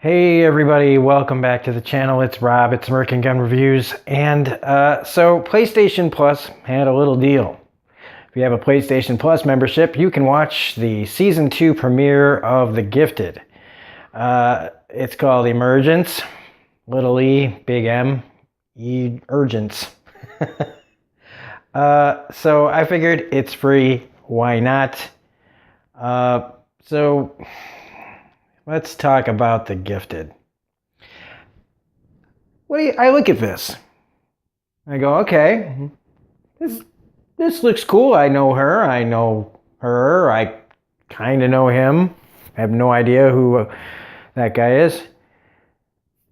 Hey everybody, welcome back to the channel. It's Rob, it's American Gun Reviews, and so PlayStation Plus had a little deal. If you have a PlayStation Plus membership, you can watch the Season 2 premiere of The Gifted. It's called eMergence, little e, big M, eMergence. So I figured it's free, why not? So let's talk about The Gifted. I look at this. I go, okay, this looks cool. I know her. I kind of know him. I have no idea who that guy is.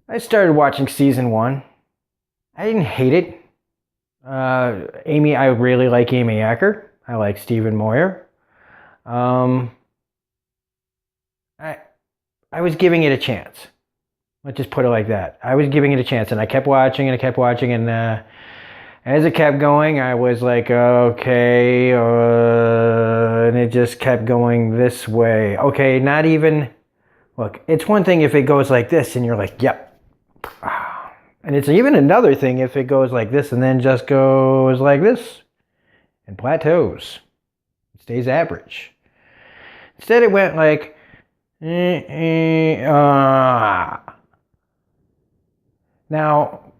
I started watching season 1. I didn't hate it. I really like Amy Acker. I like Stephen Moyer. I was giving it a chance. Let's just put it like that. I was giving it a chance, and I kept watching, and as it kept going, I was like, okay, and it just kept going this way. Okay, not even, look, it's one thing if it goes like this, and you're like, yep. And it's even another thing if it goes like this, and then just goes like this, and plateaus. It stays average. Instead, it went like, Now,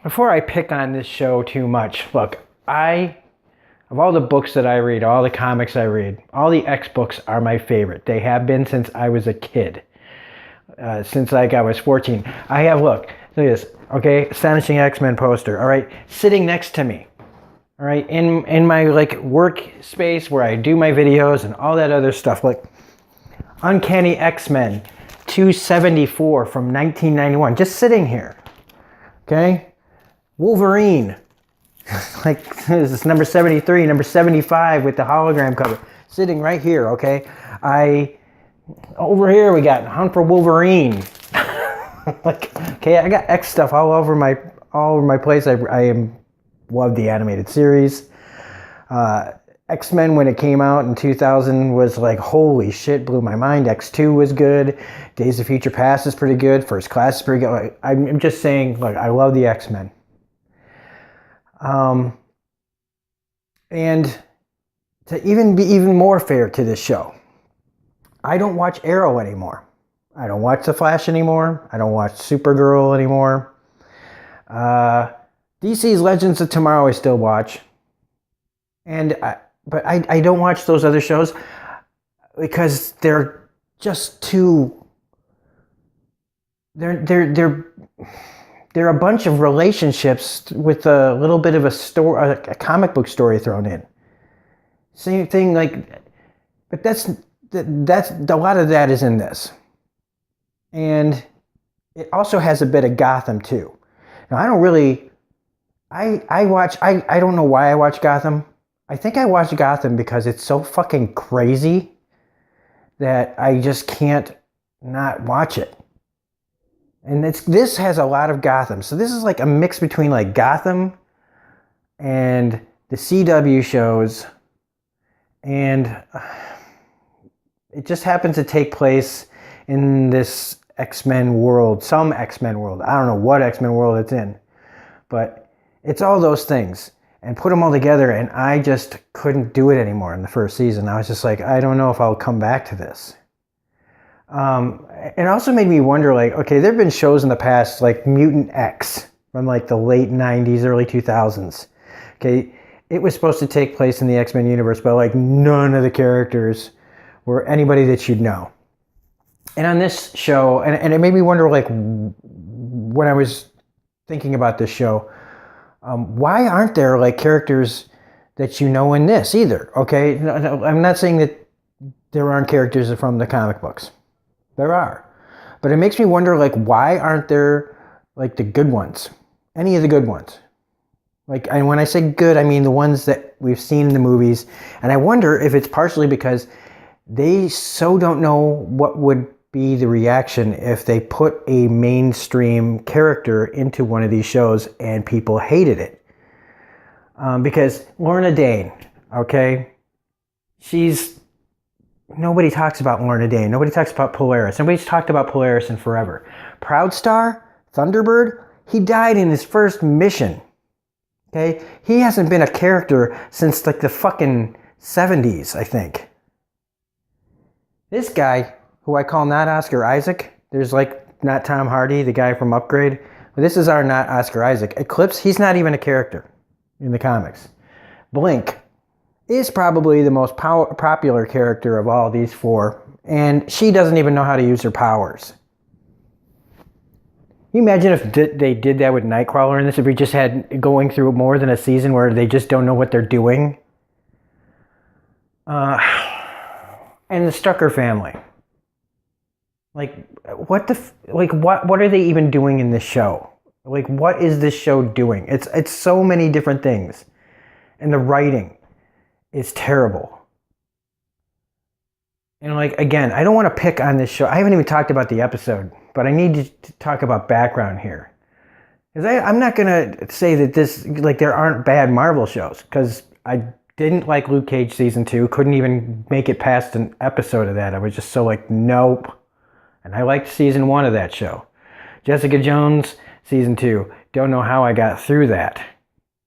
before I pick on this show too much, look, of all the books that I read, all the comics I read, all the X books are my favorite. They have been since I was a kid, since like I was 14. I have, look at this, okay, Astonishing X-Men poster, all right, sitting next to me, all right, in my like work space where I do my videos and all that other stuff, like Uncanny X-Men 274 from 1991, just sitting here. Okay, Wolverine, like this is number 73, number 75 with the hologram cover, sitting right here. Okay, over here we got Hunt for Wolverine. Like, okay, I got X stuff all over my place. I love the animated series. X-Men, when it came out in 2000, was like, holy shit, blew my mind. X2 was good. Days of Future Past is pretty good. First Class is pretty good. Like, I'm just saying, like, I love the X-Men. And to even be even more fair to this show, I don't watch Arrow anymore. I don't watch The Flash anymore. I don't watch Supergirl anymore. DC's Legends of Tomorrow I still watch. But I don't watch those other shows because they're just too. They're a bunch of relationships with a little bit of a comic book story thrown in. Same thing, like, but that's a lot of that is in this, and it also has a bit of Gotham too. Now I don't really. I don't know why I watch Gotham. I think I watch Gotham because it's so fucking crazy that I just can't not watch it. And this has a lot of Gotham. So this is like a mix between like Gotham and the CW shows. And it just happens to take place in this X-Men world, some X-Men world. I don't know what X-Men world it's in. But it's all those things. And put them all together, and I just couldn't do it anymore in the first season. I was just like, I don't know if I'll come back to this. It also made me wonder, like, okay, there have been shows in the past, like Mutant X, from like the late 90s, early 2000s. Okay, it was supposed to take place in the X-Men universe, but like none of the characters were anybody that you'd know. And on this show, and it made me wonder, like, when I was thinking about this show, why aren't there like characters that you know in this either? Okay, no, I'm not saying that there aren't characters from the comic books. There are. But it makes me wonder, like, why aren't there like the good ones? Any of the good ones? Like, and when I say good, I mean the ones that we've seen in the movies. And I wonder if it's partially because they so don't know what would be the reaction if they put a mainstream character into one of these shows and people hated it. Because Lorna Dane, okay, she's nobody talks about Lorna Dane. Nobody talks about Polaris. Nobody's talked about Polaris in forever. Proudstar, Thunderbird, he died in his first mission. Okay? He hasn't been a character since like the fucking 70s, I think. This guy, who I call not Oscar Isaac, there's like not Tom Hardy, the guy from Upgrade. But this is our not Oscar Isaac. Eclipse, he's not even a character in the comics. Blink is probably the most popular character of all these four, and she doesn't even know how to use her powers. Can you imagine if they did that with Nightcrawler in this, if we just had going through more than a season where they just don't know what they're doing? And the Strucker family. Like, what are they even doing in this show? Like, what is this show doing? It's so many different things. And the writing is terrible. And like, again, I don't want to pick on this show. I haven't even talked about the episode, but I need to talk about background here. Because I'm not going to say that this, like, there aren't bad Marvel shows. Because I didn't like Luke Cage season 2. Couldn't even make it past an episode of that. I was just so like, nope. And I liked season 1 of that show. Jessica Jones, season 2. Don't know how I got through that.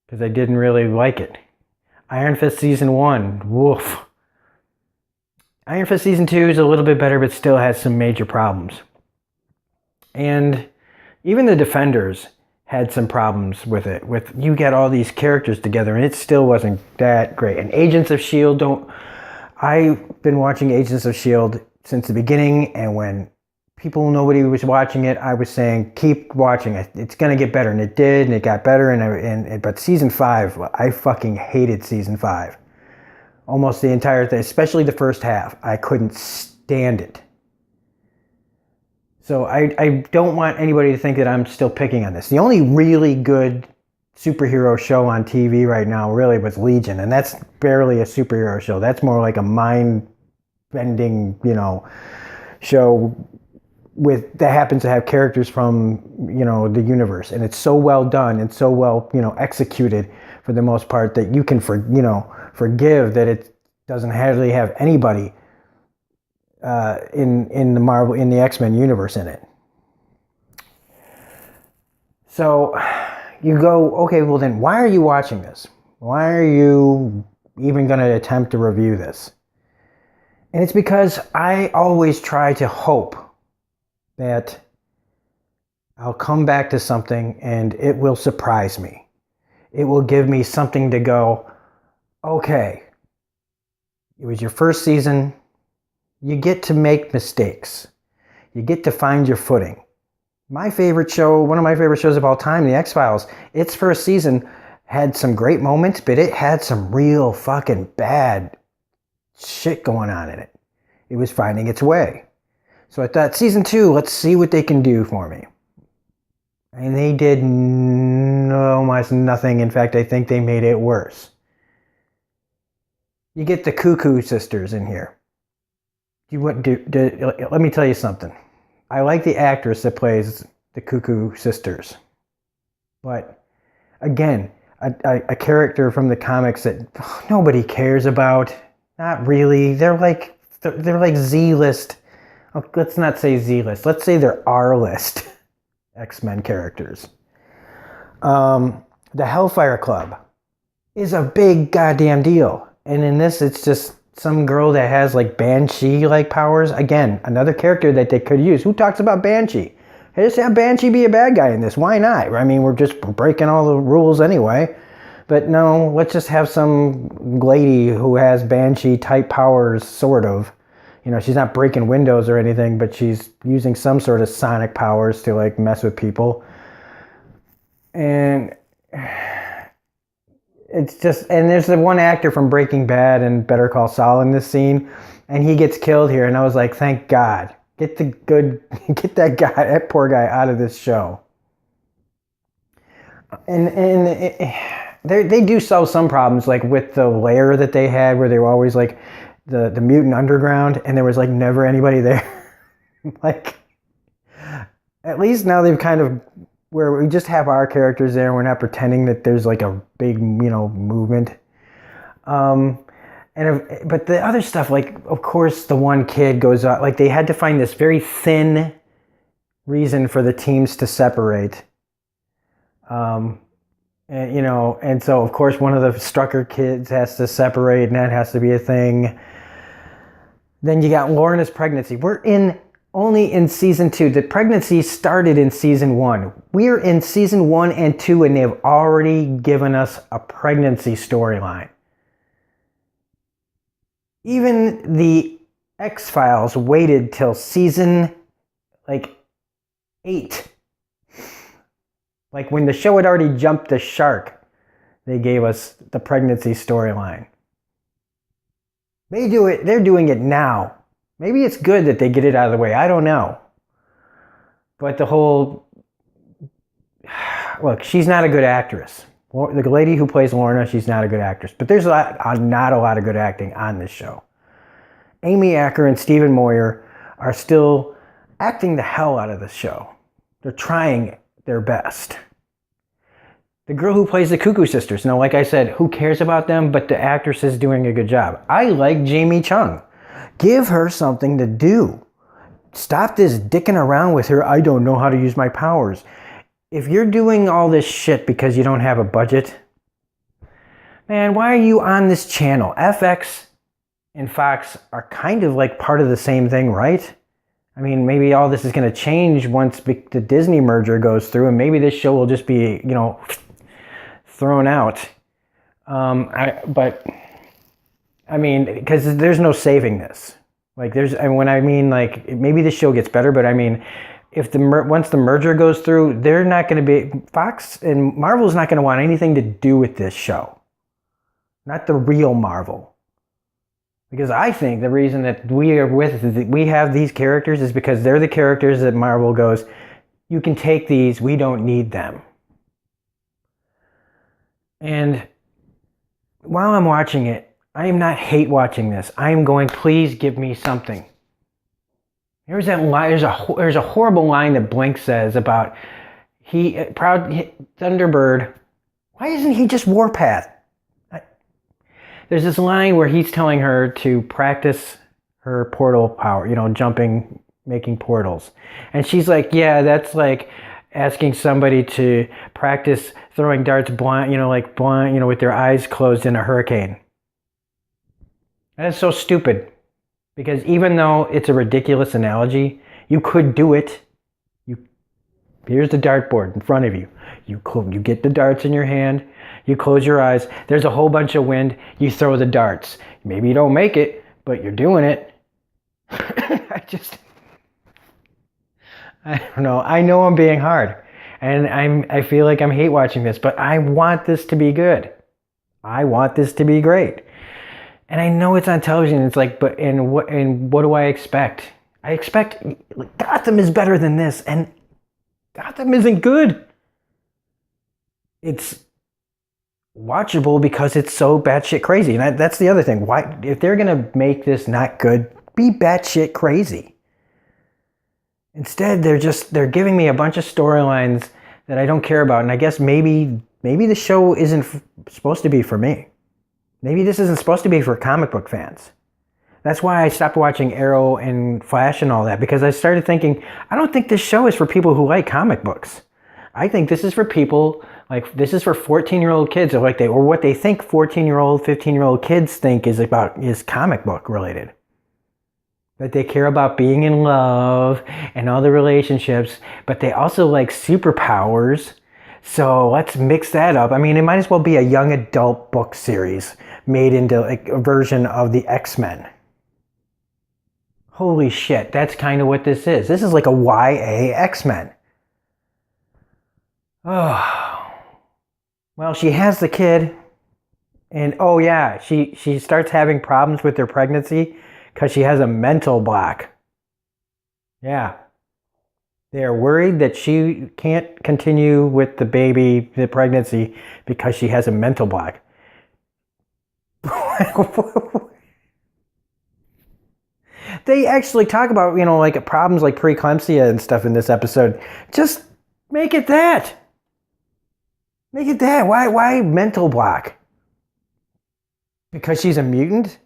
Because I didn't really like it. Iron Fist season 1. Woof. Iron Fist season 2 is a little bit better, but still has some major problems. And even the Defenders had some problems with it. You get all these characters together, and it still wasn't that great. And Agents of S.H.I.E.L.D. I've been watching Agents of S.H.I.E.L.D. since the beginning, and when nobody was watching it, I was saying, keep watching it. It's going to get better. And it did, and it got better. But season 5, I fucking hated season 5. Almost the entire thing, especially the first half. I couldn't stand it. So I don't want anybody to think that I'm still picking on this. The only really good superhero show on TV right now really was Legion. And that's barely a superhero show. That's more like a mind-bending, show that happens to have characters from, the universe. And it's so well done and so well, executed for the most part that you can, forgive that it doesn't hardly have anybody in the X-Men universe in it. So you go, okay, well then why are you watching this? Why are you even going to attempt to review this? And it's because I always try to hope that I'll come back to something and it will surprise me. It will give me something to go, okay, it was your first season. You get to make mistakes. You get to find your footing. My favorite show, one of my favorite shows of all time, The X-Files, its first season had some great moments, but it had some real fucking bad shit going on in it. It was finding its way. So I thought, season 2, let's see what they can do for me. And they did almost nothing. In fact, I think they made it worse. You get the Cuckoo sisters in here. Let me tell you something. I like the actress that plays the Cuckoo sisters. But, again, a character from the comics that nobody cares about. Not really. They're like Z-list. Let's not say Z-list. Let's say they're R-list X-Men characters. The Hellfire Club is a big goddamn deal. And in this, it's just some girl that has like Banshee-like powers. Again, another character that they could use. Who talks about Banshee? Hey, just have Banshee be a bad guy in this. Why not? I mean, we're breaking all the rules anyway. But no, let's just have some lady who has Banshee-type powers, sort of. She's not breaking windows or anything, but she's using some sort of sonic powers to like mess with people. And it's just, and there's the one actor from Breaking Bad and Better Call Saul in this scene, and he gets killed here, and I was like, thank God. Get that poor guy out of this show. And they do solve some problems, like with the lair that they had, where they were always like the mutant underground, and there was like never anybody there. Like, at least now they've kind of, where we just have our characters there, we're not pretending that there's like a big, movement. But the other stuff, like, of course, the one kid goes out, like, they had to find this very thin reason for the teams to separate. And so, of course, one of the Strucker kids has to separate, and that has to be a thing. Then you got Lorna's pregnancy. We're only in season 2. The pregnancy started in season 1. We're in season 1 and 2, and they've already given us a pregnancy storyline. Even the X-Files waited till season, 8. Like, when the show had already jumped the shark, they gave us the pregnancy storyline. They're doing it now. Maybe it's good that they get it out of the way. I don't know. But the whole... Look, she's not a good actress. The lady who plays Lorna, she's not a good actress. But there's not a lot of good acting on this show. Amy Acker and Stephen Moyer are still acting the hell out of this show. They're trying their best. The girl who plays the Cuckoo Sisters, now, like I said, who cares about them? But the actress is doing a good job. I like Jamie Chung. Give her something to do. Stop this dicking around with her, I don't know how to use my powers. If you're doing all this shit because you don't have a budget, man, why are you on this channel? FX and Fox are kind of like part of the same thing, right? I mean, maybe all this is going to change once the Disney merger goes through, and maybe this show will just be, thrown out. Because there's no saving this. Maybe the show gets better, but I mean, once the merger goes through, they're not going to be, Fox and Marvel's not going to want anything to do with this show. Not the real Marvel. Because I think the reason that we have these characters is because they're the characters that Marvel goes, you can take these, we don't need them. And while I'm watching it, I am not hate watching this. I am going, please give me something. There's that line, there's a horrible line that Blink says about Thunderbird. Why isn't he just Warpath? There's this line where he's telling her to practice her portal power, jumping, making portals. And she's like, yeah, that's like asking somebody to practice throwing darts blind, with their eyes closed in a hurricane. That is so stupid. Because even though it's a ridiculous analogy, you could do it. Here's the dartboard in front of you. You get the darts in your hand. You close your eyes. There's a whole bunch of wind. You throw the darts. Maybe you don't make it, but you're doing it. I don't know. I know I'm being hard. And I feel like I'm hate watching this, but I want this to be good. I want this to be great. And I know it's on television. It's like, what do I expect? I expect Gotham is better than this, and Gotham isn't good. It's watchable because it's so batshit crazy. And that's the other thing. Why, if they're gonna make this not good, be batshit crazy. Instead, they're giving me a bunch of storylines that I don't care about. And I guess maybe the show isn't supposed to be for me. Maybe this isn't supposed to be for comic book fans. That's why I stopped watching Arrow and Flash and all that, because I started thinking, I don't think this show is for people who like comic books. I think this is for people, this is for 14-year-old kids, or what they think 14-year-old, 15-year-old kids think is comic book related. That they care about being in love and all the relationships, but they also like superpowers. So let's mix that up. I mean, it might as well be a young adult book series made into a version of the X-Men. Holy shit, that's kind of what this is. This is like a YA X-Men. Oh. Well, she has the kid. And oh yeah, she starts having problems with her pregnancy because she has a mental block. Yeah. They are worried that she can't continue with the pregnancy, because she has a mental block. They actually talk about, problems like preeclampsia and stuff in this episode. Just make it that. Make it that. Why mental block? Because she's a mutant?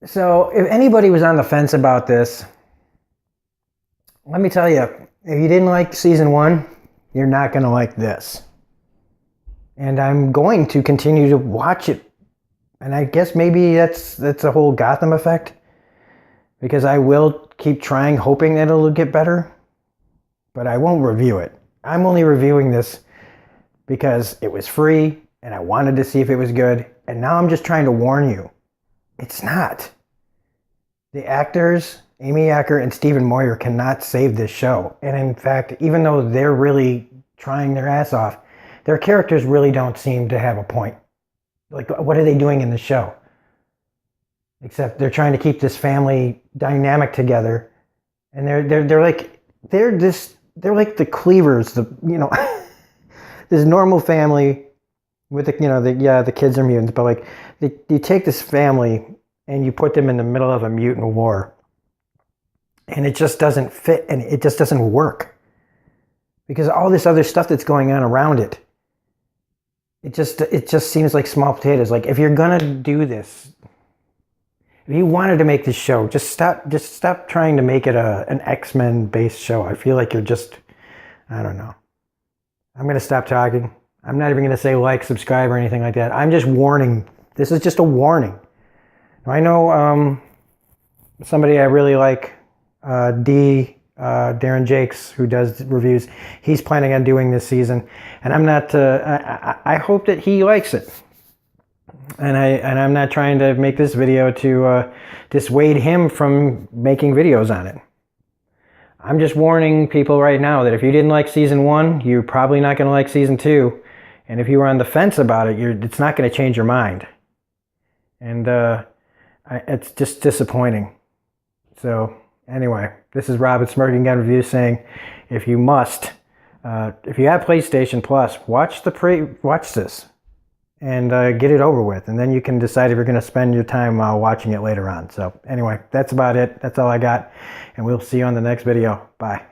So if anybody was on the fence about this, let me tell you, if you didn't like season 1, you're not going to like this. And I'm going to continue to watch it. And I guess maybe that's a whole Gotham effect. Because I will keep trying, hoping that it'll get better. But I won't review it. I'm only reviewing this because it was free and I wanted to see if it was good. And now I'm just trying to warn you. It's not. The actors, Amy Acker and Stephen Moyer, cannot save this show. And in fact, even though they're really trying their ass off, their characters really don't seem to have a point. Like, what are they doing in the show? Except they're trying to keep this family dynamic together. And they're like the Cleavers, this normal family with the kids are mutants, but like you take this family and you put them in the middle of a mutant war, and it just doesn't fit and it just doesn't work because all this other stuff that's going on around it. It just seems like small potatoes. Like, if you're gonna do this, if you wanted to make this show, just stop trying to make it an X-Men based show. I feel like I don't know. I'm going to stop talking. I'm not even going to say like, subscribe, or anything like that. I'm just warning. This is just a warning. I know somebody I really like, Darren Jakes, who does reviews. He's planning on doing this season, and I'm not. I hope that he likes it. And I'm not trying to make this video to dissuade him from making videos on it. I'm just warning people right now that if you didn't like season 1, you're probably not going to like season 2. And if you were on the fence about it, it's not going to change your mind. And it's just disappointing. So anyway, this is Rob at Smirking Gun Reviews saying, if you have PlayStation Plus, watch this. And get it over with. And then you can decide if you're going to spend your time watching it later on. So anyway, that's about it. That's all I got. And we'll see you on the next video. Bye.